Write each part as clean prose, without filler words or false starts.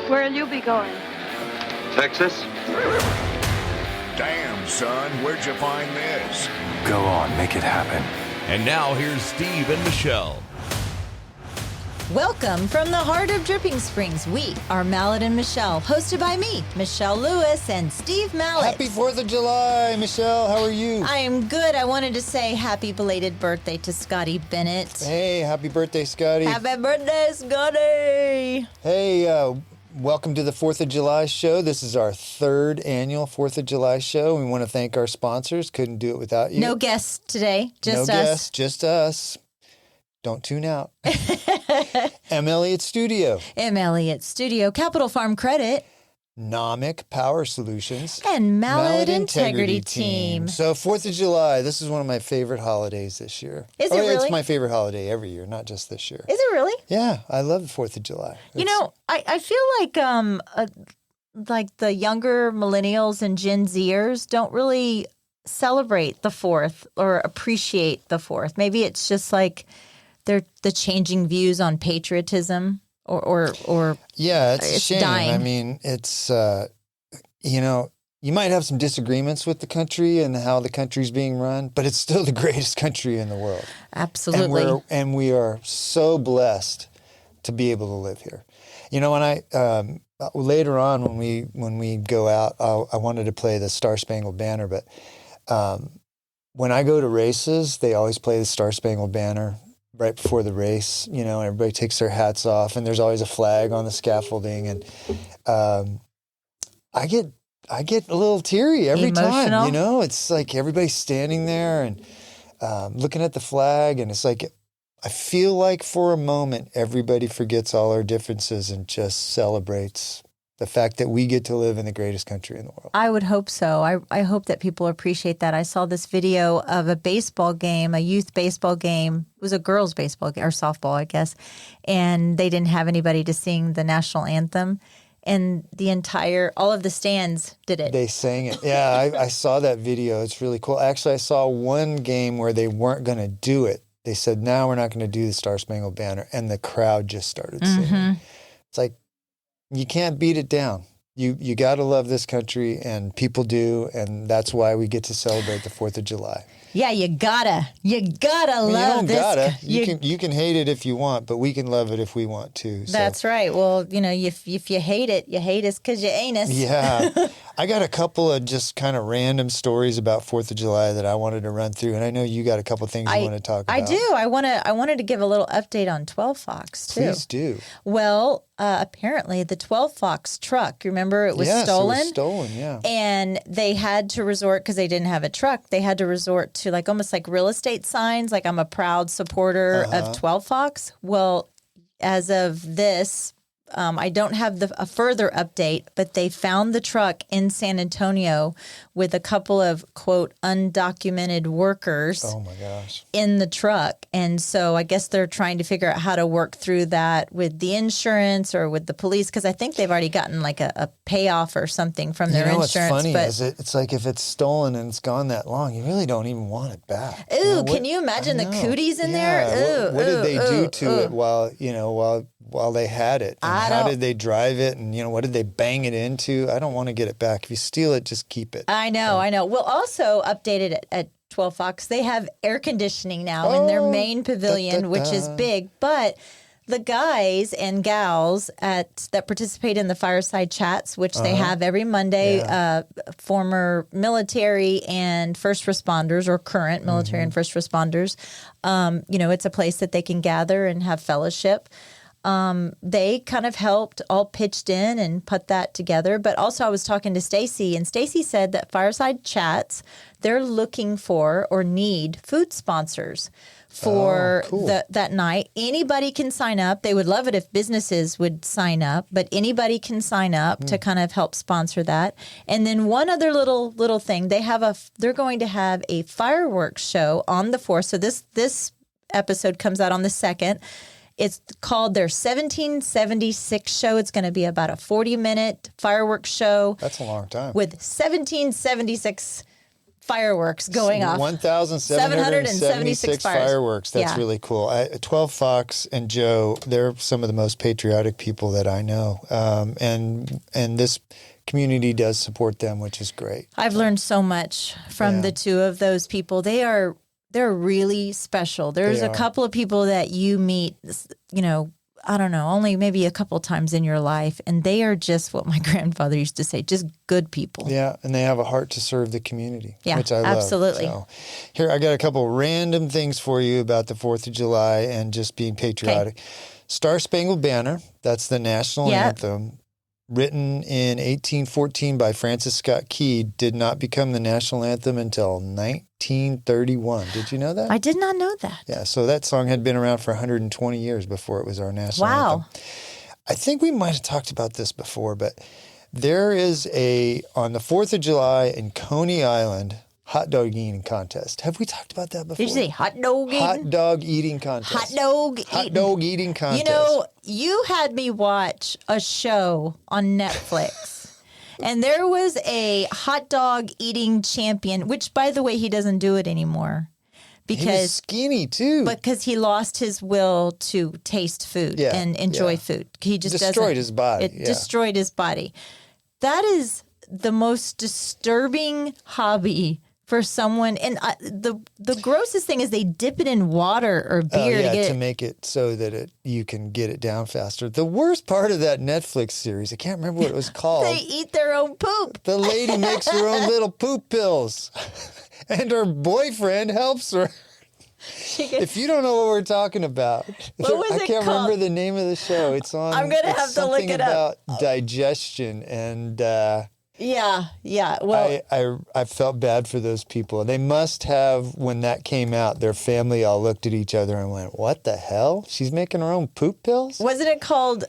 Where'll you be going? Texas? Damn, son, where'd you find this? Go on, make it happen. And now here's Steve and Michelle. Welcome from the heart of Dripping Springs. We are Mallett and Michelle, hosted by me, Michelle Lewis, and Steve Mallett. Happy 4th of July, Michelle. How are you? I am good. I wanted to say happy belated birthday to Scotty Bennett. Hey, happy birthday, Scotty. Happy birthday, Scotty. Hey, welcome to the 4th of July show. This is our third annual 4th of July show. We want to thank our sponsors. Couldn't do it without you. No guests today, just us. No guests, just us. Don't tune out. M. Elliott Studio. M. Elliott Studio, Capital Farm Credit. Nomic Power Solutions. And Mallett Integrity Team. So 4th of July, this is one of my favorite holidays this year. Is it really? It's my favorite holiday every year, not just this year. Is it really? Yeah, I love the 4th of July. You know, I feel like the younger millennials and Gen Zers don't really celebrate the 4th or appreciate the 4th. Maybe it's just like they're the changing views on patriotism or yeah, it's a shame. dying. I mean, it's you might have some disagreements with the country and how the country's being run, but it's still the greatest country in the world. Absolutely. And we are so blessed to be able to live here. You know, when I later on when we go out, I wanted to play the Star Spangled Banner, but when I go to races, they always play the Star Spangled Banner right before the race, you know, everybody takes their hats off and there's always a flag on the scaffolding. And I get a little teary every time, you know, it's like everybody's standing there and looking at the flag. And it's like, I feel like for a moment, everybody forgets all our differences and just celebrates the fact that we get to live in the greatest country in the world. I would hope so. I hope that people appreciate that. I saw this video of a baseball game, a youth baseball game. It was a girls' baseball game, or softball, I guess. And they didn't have anybody to sing the national anthem. And all of the stands did it. They sang it. Yeah, I saw that video. It's really cool. Actually, I saw one game where they weren't going to do it. They said, no, we're not going to do the Star Spangled Banner. And the crowd just started singing. It's like, you can't beat it down. You got to love this country, and people do, and that's why we get to celebrate the 4th of July. Yeah, you gotta love this. You can hate it if you want, but we can love it if we want to. So. That's right. Well, you know, if you hate it, you hate us because you ain't us. Yeah. I got a couple of just kind of random stories about 4th of July that I wanted to run through, and I know you got a couple of things you want to talk about. I do. I wanted to give a little update on 12 Fox, too. Please do. Well, apparently the 12 Fox truck, you remember it was stolen? Yes, it was stolen, yeah. And they had to resort, because they didn't have a truck, they had to resort to almost like real estate signs, like I'm a proud supporter of 12 Fox. Well, as of this, I don't have a further update, but they found the truck in San Antonio with a couple of, quote, undocumented workers in the truck. And so I guess they're trying to figure out how to work through that with the insurance or with the police, because I think they've already gotten like a payoff or something from their insurance. What's funny is it's like if it's stolen and it's gone that long, you really don't even want it back. Ooh, can you imagine the cooties in there? Ooh, what did they do to it while they had it? And how did they drive it? And, what did they bang it into? I don't want to get it back. If you steal it, just keep it. I know. We'll also update it at 12 Fox. They have air conditioning now in their main pavilion, which is big. But the guys and gals that participate in the fireside chats, which they have every Monday, former military and first responders or current military and first responders, it's a place that they can gather and have fellowship. They kind of all pitched in and put that together. But also I was talking to Stacy, and Stacy said that Fireside Chats, they're looking for or need food sponsors for that night. Anybody can sign up. They would love it if businesses would sign up, but anybody can sign up to kind of help sponsor that. And then one other little thing, they're going to have a fireworks show on the 4th. So this episode comes out on the 2nd. It's called their 1776 show. It's going to be about a 40-minute fireworks show. That's a long time. With 1776 fireworks going off. 1,776 fireworks. That's Yeah. really cool. 12 Fox and Joe, they're some of the most patriotic people that I know. And this community does support them, which is great. I've learned so much from the two of those people. They're really special. There's a couple of people that you meet, you know, I don't know, only maybe a couple times in your life. And they are just what my grandfather used to say, just good people. Yeah, and they have a heart to serve the community, which I love. Absolutely. So, here, I got a couple random things for you about the 4th of July and just being patriotic. Okay. Star Spangled Banner, that's the national anthem, written in 1814 by Francis Scott Key, did not become the national anthem until 1931. Did you know that? I did not know that. Yeah, so that song had been around for 120 years before it was our national anthem. I think we might have talked about this before, but there is on the 4th of July in Coney Island, hot dog eating contest. Have we talked about that before? Did you say hot dog eating? Hot dog eating contest. Hot dog eating contest. You know, you had me watch a show on Netflix, and there was a hot dog eating champion, which, by the way, he doesn't do it anymore. Because he was skinny too. Because he lost his will to taste food and enjoy food. He just destroyed his body. It destroyed his body. That is the most disturbing hobby for someone. And the grossest thing is they dip it in water or beer to make it so that you can get it down faster. The worst part of that Netflix series, I can't remember what it was called. They eat their own poop. The lady makes her own little poop pills, and her boyfriend helps her. If you don't know what we're talking about, I can't remember the name of the show. It's on. I'm gonna have to look it up. About digestion and. Yeah. Well, I felt bad for those people. They must have, when that came out, their family all looked at each other and went, "What the hell? She's making her own poop pills?" Wasn't it called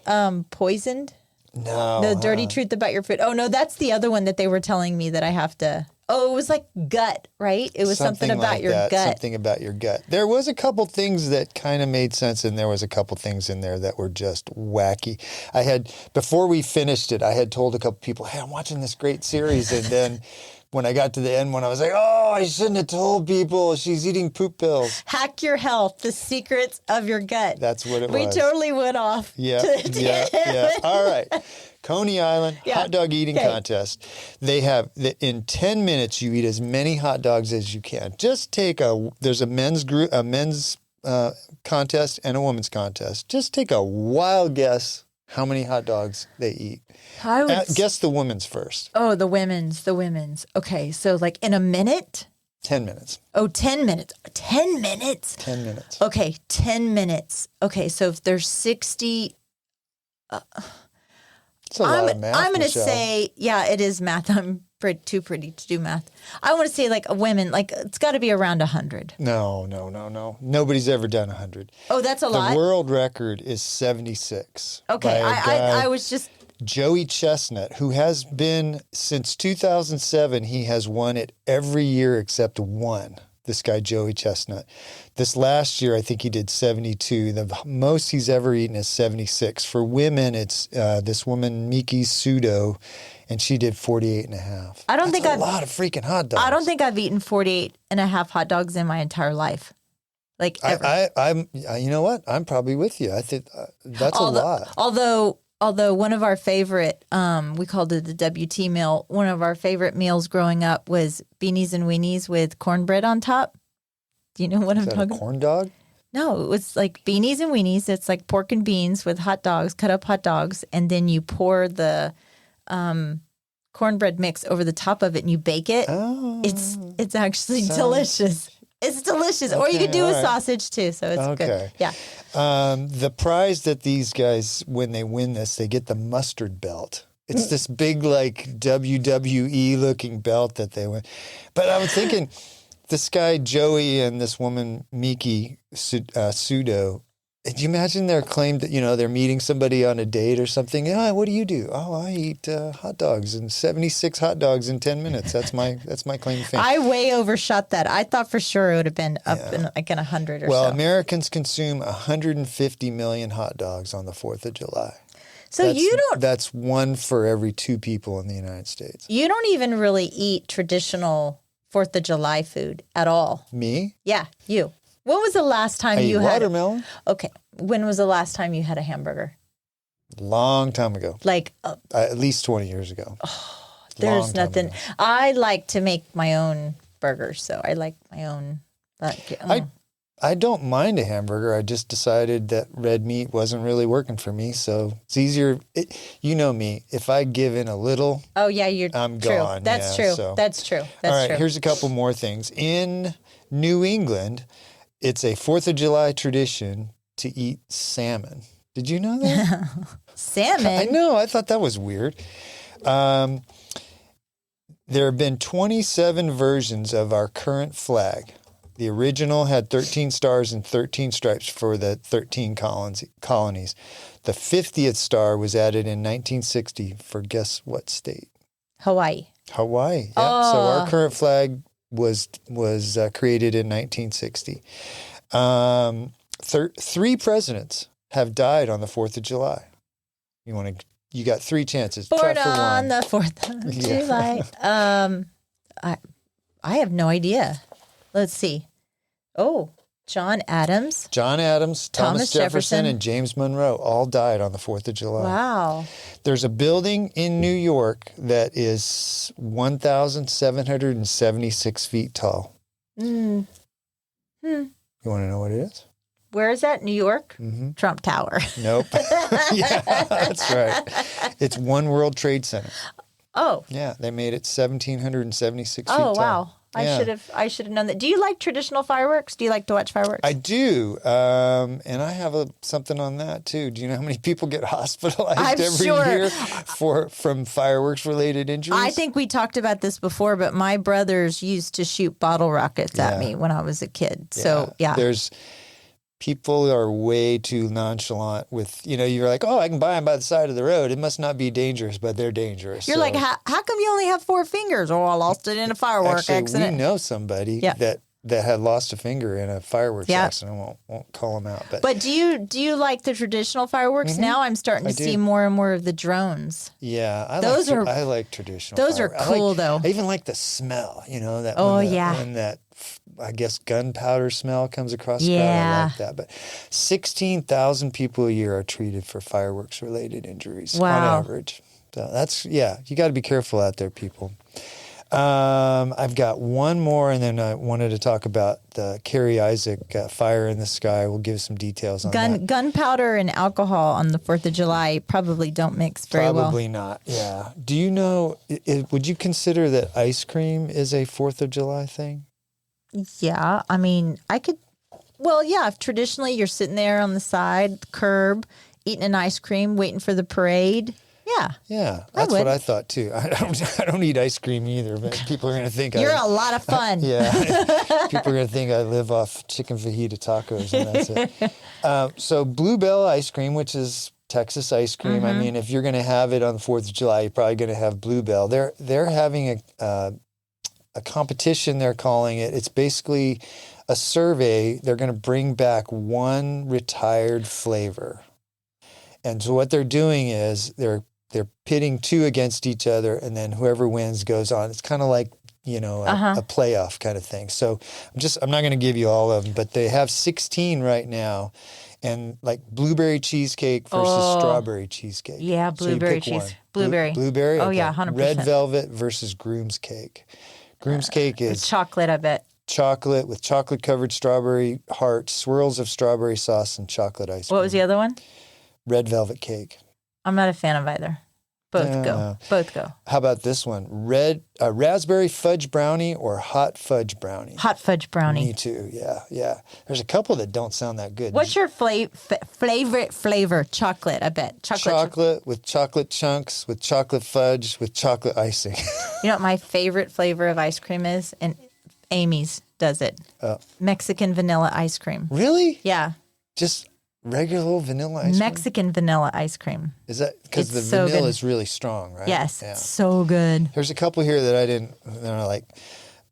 Poisoned? No. The Dirty Truth About Your Food. Oh no, that's the other one that they were telling me that I have to. Oh, it was like gut, right? It was something about like your that. gut. Something about your gut. There was a couple things that kind of made sense, and there was a couple things in there that were just wacky. Before we finished it, I had told a couple people, "Hey, I'm watching this great series," and then when I got to the end, when I was like, "Oh, I shouldn't have told people she's eating poop pills." Hack Your Health: The Secrets of Your Gut. That's what it was. We totally went off. Yeah. All right. Coney Island hot dog eating contest. They have in 10 minutes you eat as many hot dogs as you can. Just there's a men's contest and a women's contest. Just take a wild guess how many hot dogs they eat. Guess the women's first. Oh, the women's. Okay, so like in a minute? 10 minutes. Oh, 10 minutes. 10 minutes? 10 minutes. Okay, 10 minutes. Okay, so if there's 60... It's a lot of math, I'm going to Michelle. say, it is math. I'm too pretty to do math. I want to say like a women, like it's got to be around 100. No. Nobody's ever done 100. Oh, that's a lot? The world record is 76. Okay, I was just... Joey Chestnut, who has been, since 2007, he has won it every year except one. This guy, Joey Chestnut. This last year, I think he did 72. The most he's ever eaten is 76. For women, it's this woman, Miki Sudo, and she did 48 and a half. That's a lot of freaking hot dogs. I don't think I've eaten 48 and a half hot dogs in my entire life. Like ever. I'm. You know what? I'm probably with you. I think that's a lot. Although one of our favorite, we called it the WT meal. One of our favorite meals growing up was beanies and weenies with cornbread on top. Do you know what I'm talking about? Corn dog? No, it was like beanies and weenies. It's like pork and beans with hot dogs, cut up hot dogs, and then you pour the cornbread mix over the top of it and you bake it. Oh, it's actually delicious. It's delicious. Or you could do a sausage too, so it's good. Yeah. The prize that these guys, when they win this, they get the mustard belt. It's this big, like, WWE looking belt that they win. But I was thinking, this guy, Joey, and this woman, Miki Sudo, do you imagine their claim that, they're meeting somebody on a date or something? Oh, what do you do? Oh, I eat hot dogs, and 76 hot dogs in 10 minutes. That's my claim to fame. I way overshot that. I thought for sure it would have been up in like in 100 or so. Well, Americans consume 150 million hot dogs on the 4th of July. So that's one for every two people in the United States. You don't even really eat traditional 4th of July food at all? Me? Yeah, you. When was the last time I you eat had watermelon. Okay. When was the last time you had a hamburger? Long time ago. Like At least 20 years ago. there's Long time nothing. ago. I like to make my own burgers, so I like my own. I don't mind a hamburger. I just decided that red meat wasn't really working for me. So it's easier. You know me. If I give in a little, Oh yeah, I'm true. Gone. That's Yeah, true. so. That's true. That's all right, true. here's a couple more things. In New England, it's a 4th of July tradition to eat salmon. Did you know that? Salmon. I know. I thought that was weird. There have been 27 versions of our current flag. The original had 13 stars and 13 stripes for the 13 colonies. The 50th star was added in 1960 for guess what state? Hawaii. Hawaii. Yeah. So our current flag was created in 1960. 3 presidents have died on the 4th of July. You got 3 chances. Born Try for on one. the 4th of Yeah. July. I have no idea. Let's see. Oh, John Adams. Thomas Jefferson, and James Monroe all died on the 4th of July. Wow. There's a building in New York that is 1,776 feet tall. You want to know what it is? Where is that? New York? Mm-hmm. Trump Tower. Nope. Yeah, that's right. It's One World Trade Center. Oh. Yeah, they made it 1,776 feet Oh, tall. wow. Yeah. I should have known that. Do you like traditional fireworks? Do you like to watch fireworks? I do, and I have something on that too. Do you know how many people get hospitalized every year from fireworks related injuries? I think we talked about this before, but my brothers used to shoot bottle rockets at me when I was a kid. So yeah, people are way too nonchalant with, you're like, oh, I can buy them by the side of the road. It must not be dangerous, but they're dangerous. You're like, how come you only have 4 fingers? Oh, I lost it in a firework accident. We know somebody that had lost a finger in a fireworks accident. I won't call them out. But do you like the traditional fireworks now? I'm starting to see more and more of the drones. Yeah, I like traditional. Those are cool though. I even like the smell. That. When that, I guess, gunpowder smell comes across the crowd. I like that. But 16,000 people a year are treated for fireworks related injuries on average. So that's you got to be careful out there, people. I've got one more, and then I wanted to talk about the Carrie Isaac fire in the sky. We'll give some details on that. Gunpowder and alcohol on the 4th of July probably don't mix very well. Probably not, yeah. Do you know, would you consider that ice cream is a 4th of July thing? Yeah, I mean, if traditionally you're sitting there on the side, curb, eating an ice cream, waiting for the parade. Yeah, that's what I thought too. I don't eat ice cream either, but people are going to think you're a lot of fun. Yeah, people are going to think I live off chicken fajita tacos, and that's it. So Bluebell ice cream, which is Texas ice cream. I mean, if you're going to have it on the 4th of July, you're probably going to have Bluebell. They're having a competition. They're calling it. It's basically a survey. They're going to bring back one retired flavor, and so what they're doing is they're pitting 2 against each other, and then whoever wins goes on. It's kind of like, a playoff kind of thing. So I'm not going to give you all of them, but they have 16 right now, and like blueberry cheesecake versus strawberry cheesecake. Yeah, blueberry so cheese. Blueberry. Blueberry? Oh, Okay. yeah, 100%. Red velvet versus groom's cake. Groom's cake is chocolate, I bet. Chocolate with chocolate-covered strawberry hearts, swirls of strawberry sauce, and chocolate ice cream. What was the other one? Red velvet cake. I'm not a fan of either. Both go. How about this one? Raspberry fudge brownie or hot fudge brownie? Hot fudge brownie. Me too. Yeah. There's a couple that don't sound that good. What's your favorite flavor? Chocolate, I bet. Chocolate with chocolate chunks, with chocolate fudge, with chocolate icing. You know what my favorite flavor of ice cream is? And Amy's does it. Mexican vanilla ice cream. Really? Yeah. Just regular old vanilla ice cream? Mexican vanilla ice cream. Is that because the so vanilla good. is really strong, right? Yes, it's so good. There's a couple here that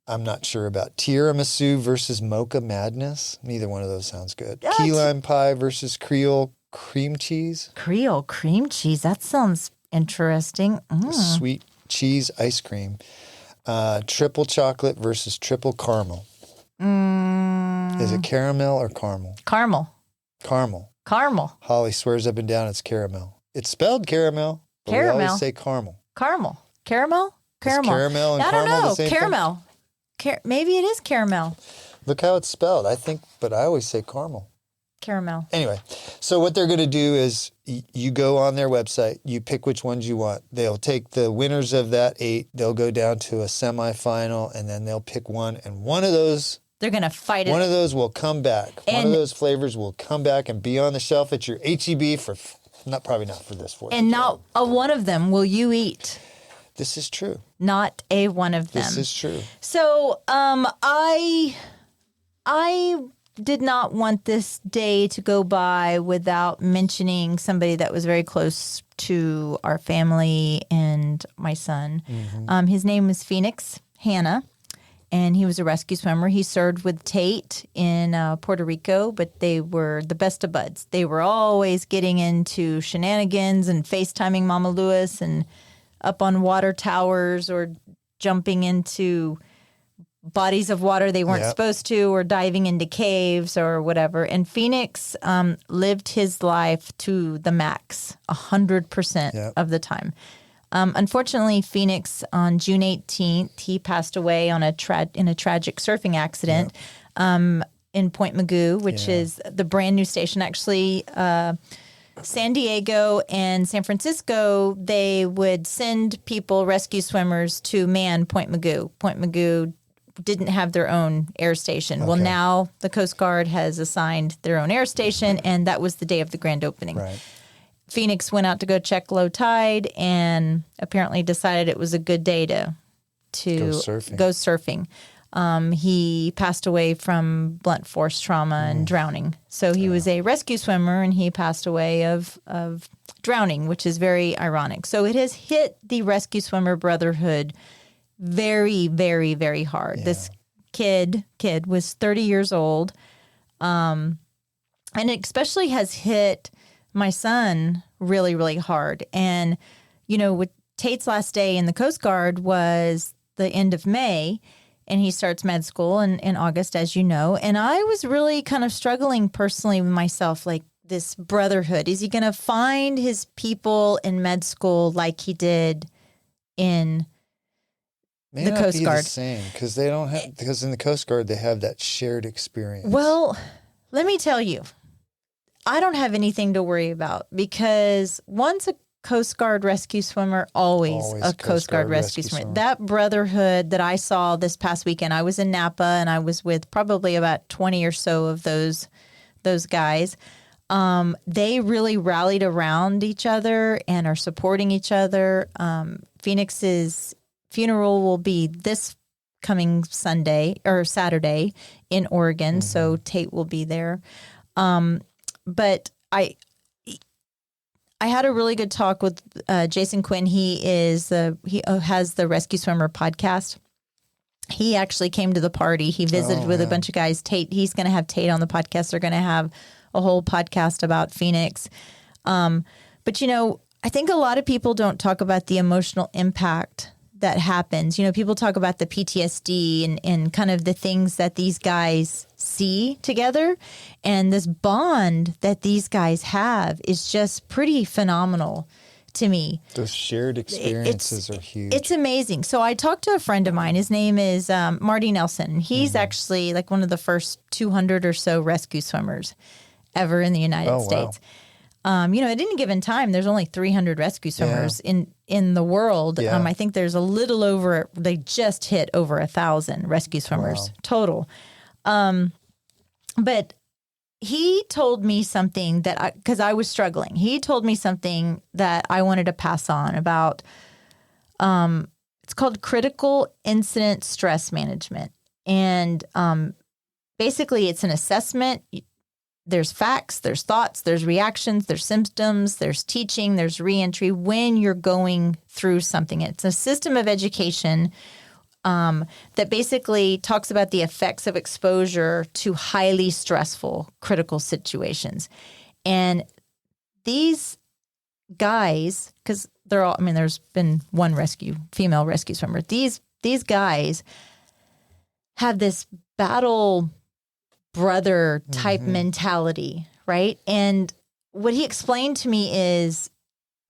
I'm not sure about. Tiramisu versus Mocha Madness. Neither one of those sounds good. Key lime pie versus Creole cream cheese. Creole cream cheese. That sounds interesting. Sweet cheese ice cream. Triple chocolate versus triple caramel. Is it caramel or caramel? Caramel. Caramel. Caramel. Holly swears up and down it's caramel. It's spelled caramel, but we Caramel. always say caramel. Caramel. Caramel? Caramel. Is caramel and I don't caramel know. the same thing? Caramel. Maybe it is caramel. Look how it's spelled. I think, but I always say caramel. Caramel. Anyway, so what they're going to do is you go on their website, you pick which ones you want. They'll take the winners of that 8, they'll go down to a semifinal, and then they'll pick one. And one of those, They're going to fight it. one of those will come back. One of those flavors will come back and be on the shelf at your HEB for, probably not for this 4th. And not a one of them will you eat. This is true. Not a one of them. This is true. So I did not want this day to go by without mentioning somebody that was very close to our family and my son. His name was Phoenix Hanna, and he was a rescue swimmer. He served with Tate in Puerto Rico, but they were the best of buds. They were always getting into shenanigans and FaceTiming Mama Lewis and up on water towers or jumping into bodies of water they weren't supposed to, or diving into caves or whatever. And Phoenix lived his life to the max, 100% of the time. Unfortunately, Phoenix, on June 18th, he passed away on in a tragic surfing accident in Point Mugu, which is the brand new station. Actually, San Diego and San Francisco, they would send people, rescue swimmers, to man Point Mugu. Point Mugu didn't have their own air station. Well, now the Coast Guard has assigned their own air station, and that was the day of the grand opening. Right. Phoenix went out to go check low tide and apparently decided it was a good day to go surfing. He passed away from blunt force trauma and drowning. So he was a rescue swimmer, and he passed away of drowning, which is very ironic. So it has hit the rescue swimmer brotherhood very, very, very hard. This kid was 30 years old, and it especially has hit my son really, really hard. And, with Tate's last day in the Coast Guard was the end of May, and he starts med school in August, as you know. And I was really kind of struggling personally with myself, like this brotherhood. Is he going to find his people in med school like he did in the Coast Guard? The same, because they don't have, because in the Coast Guard they have that shared experience. Well, let me tell you, I don't have anything to worry about, because once a Coast Guard rescue swimmer, always a Coast Guard rescue swimmer. That brotherhood that I saw this past weekend, I was in Napa and I was with probably about 20 or so of those guys. They really rallied around each other and are supporting each other. Phoenix's funeral will be this coming Saturday in Oregon, so Tate will be there. But I had a really good talk with Jason Quinn. He has the Rescue Swimmer podcast. He actually came to the party. He visited with a bunch of guys. Tate, he's going to have Tate on the podcast. They're going to have a whole podcast about Phoenix. But I think a lot of people don't talk about the emotional impact that happens. People talk about the PTSD and kind of the things that these guys see together. And this bond that these guys have is just pretty phenomenal to me. Those shared experiences are huge. It's amazing. So I talked to a friend of mine. His name is Marty Nelson. He's actually like one of the first 200 or so rescue swimmers ever in the United States. Wow. At any given time, there's only 300 rescue swimmers in the world. Yeah. I think there's a little over, they just hit over 1,000 rescue swimmers total. But he told me something that because I was struggling, he told me something that I wanted to pass on about, it's called critical incident stress management. And basically it's an assessment. There's facts, there's thoughts, there's reactions, there's symptoms, there's teaching, there's reentry when you're going through something. It's a system of education that basically talks about the effects of exposure to highly stressful, critical situations. And these guys, because they're all, there's been one female rescue swimmer. These these guys have this battle brother type mentality, right? And what he explained to me is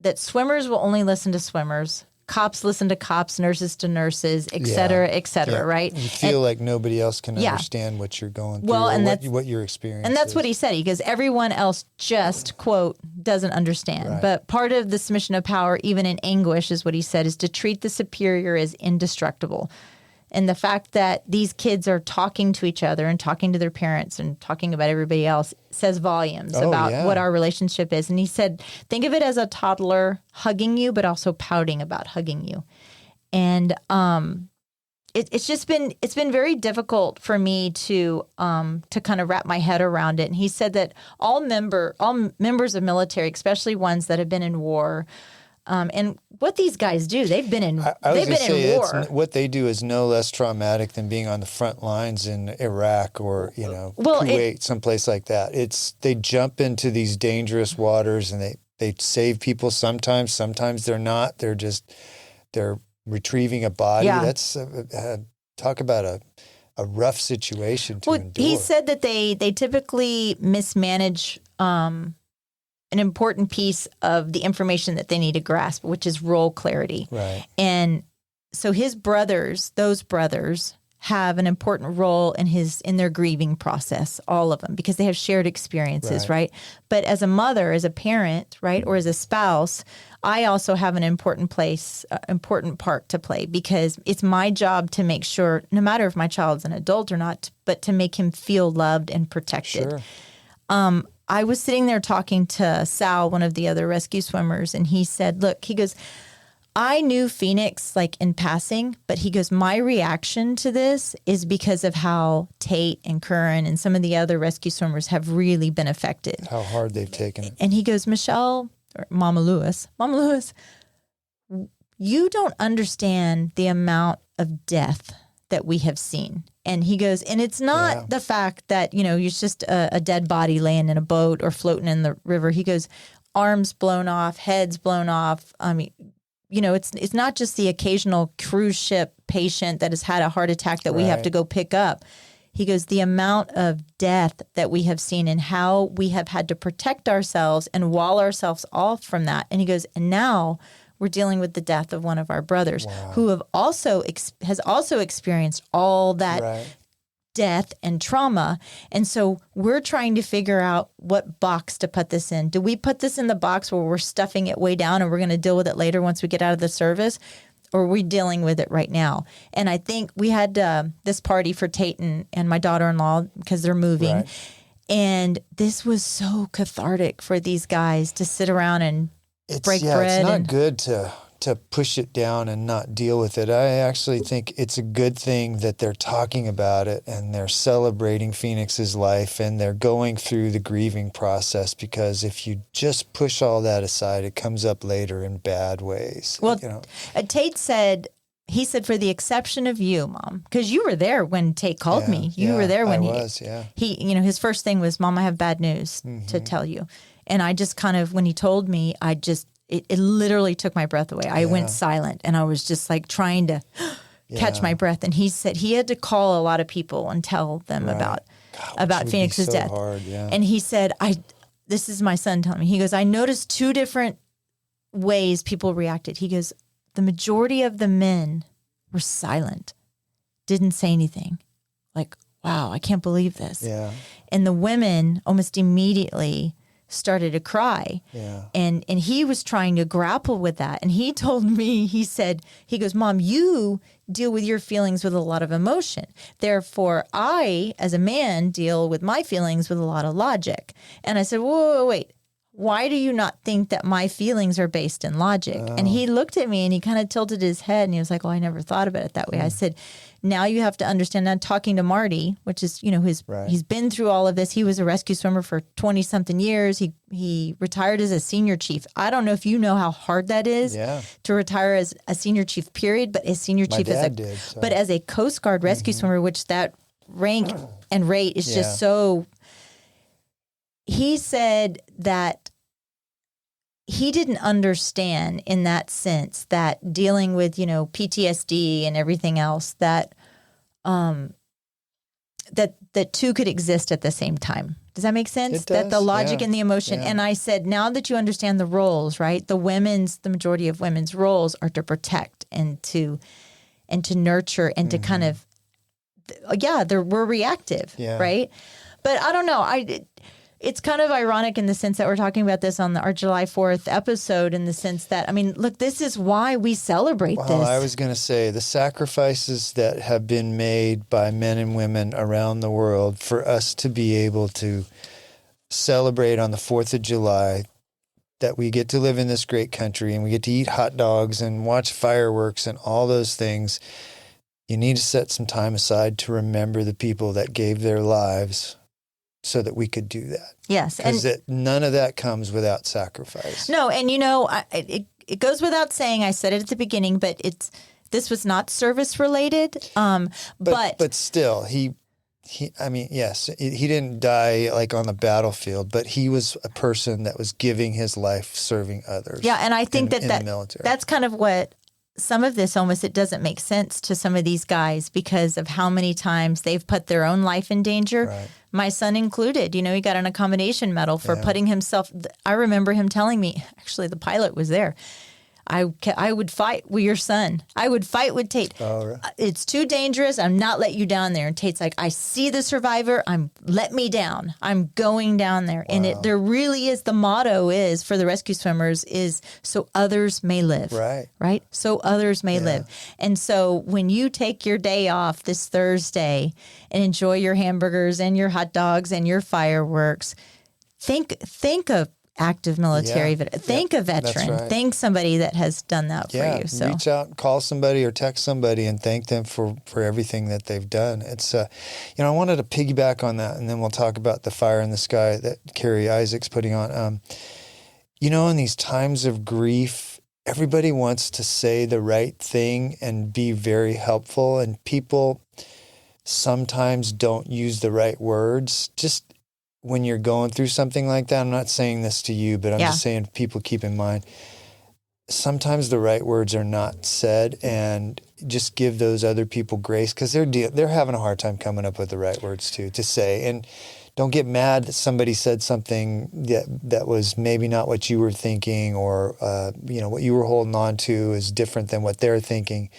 that swimmers will only listen to swimmers, cops listen to cops, nurses to nurses, et cetera, right? You feel like nobody else can understand what you're going through, well, and what your experience and that's is. what he said. He goes, everyone else just, quote, doesn't understand. Right. But part of the submission of power, even in anguish, is what he said, is to treat the superior as indestructible. And the fact that these kids are talking to each other and talking to their parents and talking about everybody else says volumes about what our relationship is. And he said, think of it as a toddler hugging you, but also pouting about hugging you. And it's been very difficult for me to kind of wrap my head around it. And he said that all members of military, especially ones that have been in war, and what these guys do, they've been in war. What they do is no less traumatic than being on the front lines in Iraq or Kuwait, someplace like that. They jump into these dangerous waters and they save people sometimes. Sometimes they're not. They're retrieving a body. Yeah. That's talk about a rough situation to endure. He said that they typically mismanage an important piece of the information that they need to grasp, which is role clarity. Right. And so those brothers have an important role in their grieving process, all of them, because they have shared experiences, right? But as a mother, as a parent, right, or as a spouse, I also have an important part to play, because it's my job to make sure, no matter if my child's an adult or not, but to make him feel loved and protected. Sure. I was sitting there talking to Sal, one of the other rescue swimmers, and he said, look, he goes, I knew Phoenix like in passing, but he goes, my reaction to this is because of how Tate and Curran and some of the other rescue swimmers have really been affected. How hard they've taken it. And he goes, Michelle, or Mama Lewis, you don't understand the amount of death that we have seen. And he goes, and it's not the fact that, you're just a dead body laying in a boat or floating in the river. He goes, arms blown off, heads blown off. I mean, it's not just the occasional cruise ship patient that has had a heart attack that we have to go pick up. He goes, the amount of death that we have seen and how we have had to protect ourselves and wall ourselves off from that. And he goes, and now we're dealing with the death of one of our brothers who has also experienced all that death and trauma. And so we're trying to figure out what box to put this in. Do we put this in the box where we're stuffing it way down and we're going to deal with it later once we get out of the service? Or are we dealing with it right now? And I think we had this party for Tate and my daughter-in-law because they're moving. Right. And this was so cathartic for these guys to sit around and break bread. It's not good to push it down and not deal with it. I actually think it's a good thing that they're talking about it and they're celebrating Phoenix's life and they're going through the grieving process, because if you just push all that aside, it comes up later in bad ways. Well, Tate said, he said, for the exception of you, Mom, because you were there when Tate called me. You were there when he his first thing was, Mom, I have bad news to tell you. And I just kind of, when he told me, it literally took my breath away. I went silent and I was just like trying to catch my breath. And he said he had to call a lot of people and tell them about Phoenix's death. Hard, And he said, this is my son telling me, he goes, I noticed two different ways people reacted. He goes, the majority of the men were silent, didn't say anything. Like, wow, I can't believe this. Yeah. And the women almost immediately started to cry. Yeah. And he was trying to grapple with that. And he told me, he goes, Mom, you deal with your feelings with a lot of emotion. Therefore, I, as a man, deal with my feelings with a lot of logic. And I said, whoa, wait. Why do you not think that my feelings are based in logic? And he looked at me and he kind of tilted his head and he was like, well, I never thought about it that way. I said, now you have to understand, I'm talking to Marty, which is, he's been through all of this. He was a rescue swimmer for 20 something years. He retired as a senior chief. I don't know if you know how hard that is to retire as a senior chief, period, but as senior chief, but as a Coast Guard rescue swimmer, which that rank and rate is just so. He said that he didn't understand in that sense that dealing with, PTSD and everything else that that two could exist at the same time. Does that make sense? It does, That the logic yeah. and the emotion. Yeah. And I said, now that you understand the roles, right? The majority of women's roles are to protect and to nurture and to kind of, we're reactive, Yeah. right? But I don't know. It's kind of ironic in the sense that we're talking about this on our July 4th episode, in the sense that, I mean, look, this is why we celebrate this. Well, I was going to say the sacrifices that have been made by men and women around the world for us to be able to celebrate on the 4th of July, that we get to live in this great country and we get to eat hot dogs and watch fireworks and all those things. You need to set some time aside to remember the people that gave their lives so that we could do that. Yes. Because none of that comes without sacrifice. No, and it goes without saying, I said it at the beginning, but this was not service related. But still, yes, he didn't die like on the battlefield, but he was a person that was giving his life serving others. Yeah, and I think in the military. That's kind of what some of this almost, it doesn't make sense to some of these guys because of how many times they've put their own life in danger. Right. My son included, he got an accommodation medal for putting himself. I remember him telling me, actually, the pilot was there. I would fight with your son. I would fight with Tate. Oh, right. It's too dangerous. I'm not letting you down there. And Tate's like, I see the survivor. Let me down. I'm going down there. Wow. And there really is, the motto is for the rescue swimmers is so others may live. Right. Right. So others may live. And so when you take your day off this Thursday and enjoy your hamburgers and your hot dogs and your fireworks, think of active military veteran. Thank a veteran. Right. Thank somebody that has done that for you. So reach out, call somebody or text somebody and thank them for everything that they've done. It's I wanted to piggyback on that, and then we'll talk about the fire in the sky that Carrie Isaac's putting on. In these times of grief, everybody wants to say the right thing and be very helpful, and people sometimes don't use the right words. Just when you're going through something like that, I'm not saying this to you, but I'm just saying people keep in mind, sometimes the right words are not said, and just give those other people grace, because they're having a hard time coming up with the right words to say. And don't get mad that somebody said something that was maybe not what you were thinking, or what you were holding on to is different than what they're thinking.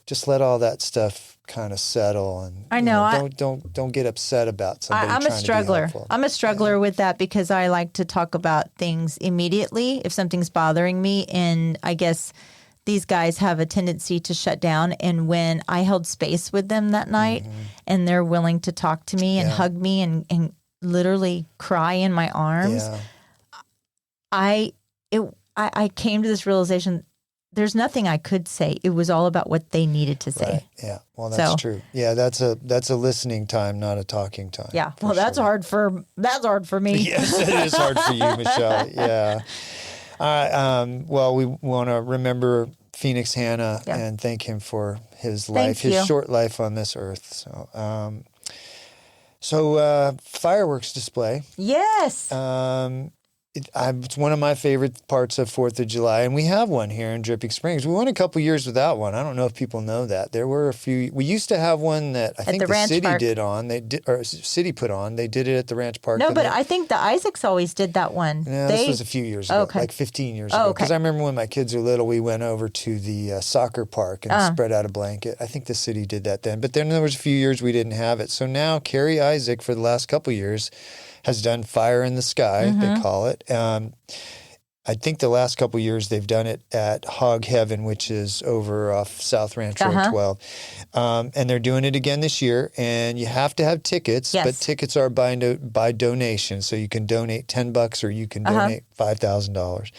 Just let all that stuff kind of settle, and I know, don't get upset about somebody. I'm a struggler. To be helpful. I'm a struggler with that, because I like to talk about things immediately if something's bothering me, and I guess these guys have a tendency to shut down. And when I held space with them that night, and they're willing to talk to me and hug me and literally cry in my arms, I came to this realization. There's nothing I could say. It was all about what they needed to say. Right. Yeah. Well, that's true. Yeah, that's a listening time, not a talking time. Yeah. Well, that's hard for me. Yes, it is hard for you, Michelle. Yeah. All right. Well, we want to remember Phoenix Hanna and thank him for his life, his short life on this earth. So, fireworks display. Yes. It's one of my favorite parts of 4th of July, and we have one here in Dripping Springs. We went a couple years without one. I don't know if people know that. There were a few. We used to have one that I think the city city put on. They did it at the Ranch Park. No, but I think the Isaacs always did that one. No, this was a few years ago, like 15 years ago. Because I remember when my kids were little, we went over to the soccer park and spread out a blanket. I think the city did that then. But then there was a few years we didn't have it. So now Carrie Isaac, for the last couple years, has done Fire in the Sky, they call it. I think the last couple of years they've done it at Hog Heaven, which is over off South Ranch Road 12. And they're doing it again this year. And you have to have tickets, but tickets are by donation. So you can donate $10 or you can donate $5,000.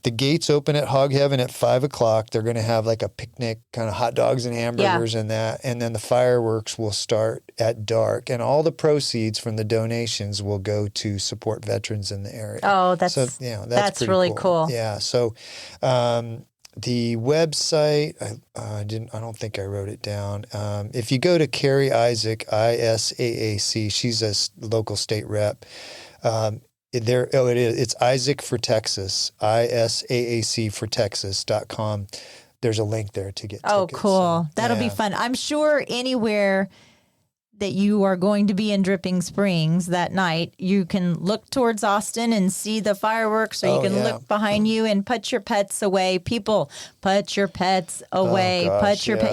The gates open at Hog Heaven at 5 o'clock. They're going to have like a picnic, kind of hot dogs and hamburgers and that. And then the fireworks will start at dark. And all the proceeds from the donations will go to support veterans in the area. Oh, that's really cool. Yeah. So the website, I don't think I wrote it down. If you go to Carrie Isaac, ISAAC, she's a local state rep. It is. It's Isaac for Texas, ISAAC for Texas.com. There's a link there to get Oh, tickets. cool. So, That'll be yeah. fun. I'm sure anywhere that you are going to be in Dripping Springs that night, you can look towards Austin and see the fireworks, or you can look behind you and put your pets away. People, put your pets away.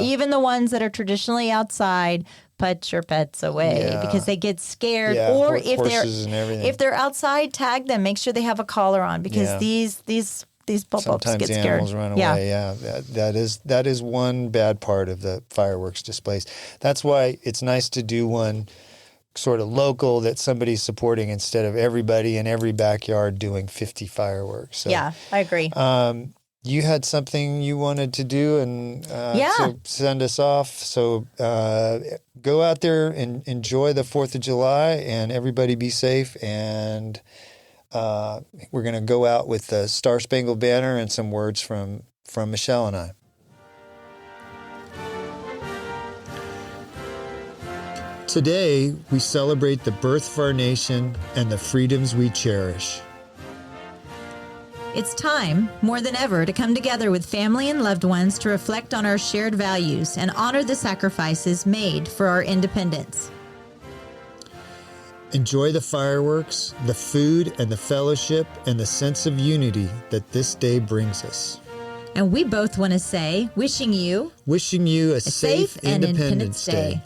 Even the ones that are traditionally outside, put your pets away because they get scared. Yeah, or if horses and everything. they're outside, tag them. Make sure they have a collar on because these pop-ups Sometimes get scared. animals run away. Yeah, that is one bad part of the fireworks displays. That's why it's nice to do one sort of local that somebody's supporting instead of everybody in every backyard doing 50 fireworks. So, yeah, I agree. you had something you wanted to do and to send us off. So go out there and enjoy the 4th of July, and everybody be safe. And we're going to go out with the Star Spangled Banner and some words from Michelle and I. Today, we celebrate the birth of our nation and the freedoms we cherish. It's time, more than ever, to come together with family and loved ones to reflect on our shared values and honor the sacrifices made for our independence. Enjoy the fireworks, the food, and the fellowship, and the sense of unity that this day brings us. And we both want to say, wishing you a safe Independence Day.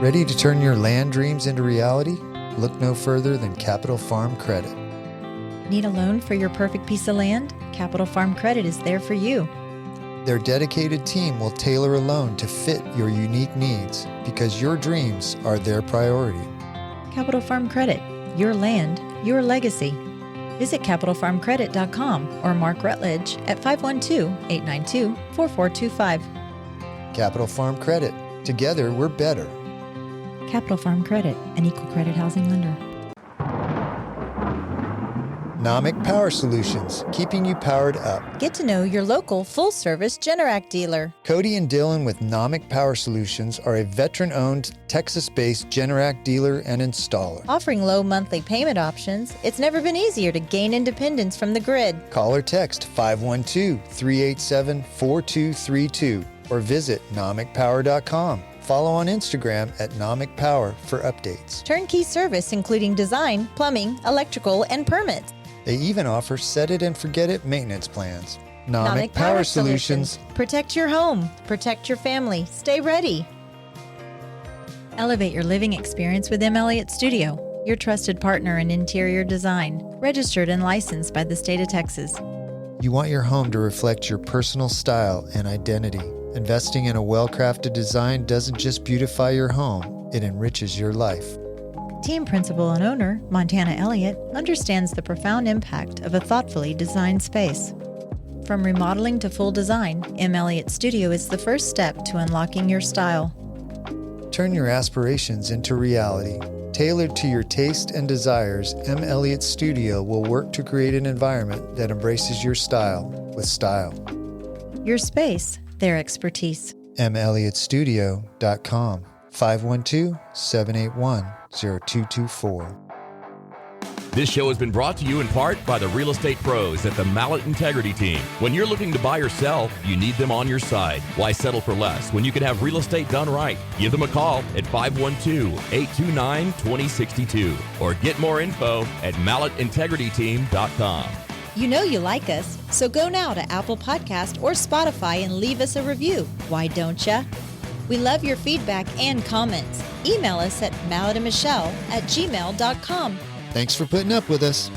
Ready to turn your land dreams into reality? Look no further than Capital Farm Credit. Need a loan for your perfect piece of land? Capital Farm Credit is there for you. Their dedicated team will tailor a loan to fit your unique needs because your dreams are their priority. Capital Farm Credit, your land, your legacy. Visit capitalfarmcredit.com or Mark Rutledge at 512-892-4425. Capital Farm Credit. Together, we're better. Capital Farm Credit, an equal credit housing lender. Nomic Power Solutions, keeping you powered up. Get to know your local full-service Generac dealer. Cody and Dylan with Nomic Power Solutions are a veteran-owned, Texas-based Generac dealer and installer. Offering low monthly payment options, it's never been easier to gain independence from the grid. Call or text 512-387-4232 or visit nomicpower.com. Follow on Instagram at Nomic Power for updates. Turnkey service including design, plumbing, electrical, and permits. They even offer set it and forget it maintenance plans. Nomic Power Solutions. Protect your home. Protect your family. Stay ready. Elevate your living experience with M. Elliott Studio, your trusted partner in interior design, registered and licensed by the state of Texas. You want your home to reflect your personal style and identity. Investing in a well-crafted design doesn't just beautify your home, it enriches your life. Team principal and owner, Montana Elliott, understands the profound impact of a thoughtfully designed space. From remodeling to full design, M. Elliott Studio is the first step to unlocking your style. Turn your aspirations into reality. Tailored to your taste and desires, M. Elliott Studio will work to create an environment that embraces your style with style. Your space, their expertise. melliottstudio.com 512-781-0224. This show has been brought to you in part by the real estate pros at the Mallett Integrity Team. When you're looking to buy or sell, you need them on your side. Why settle for less when you can have real estate done right? Give them a call at 512-829-2062 or get more info at mallettintegrityteam.com. You know you like us, so go now to Apple Podcast or Spotify and leave us a review. Why don't ya? We love your feedback and comments. Email us at mallettandmichelle@gmail.com. Thanks for putting up with us.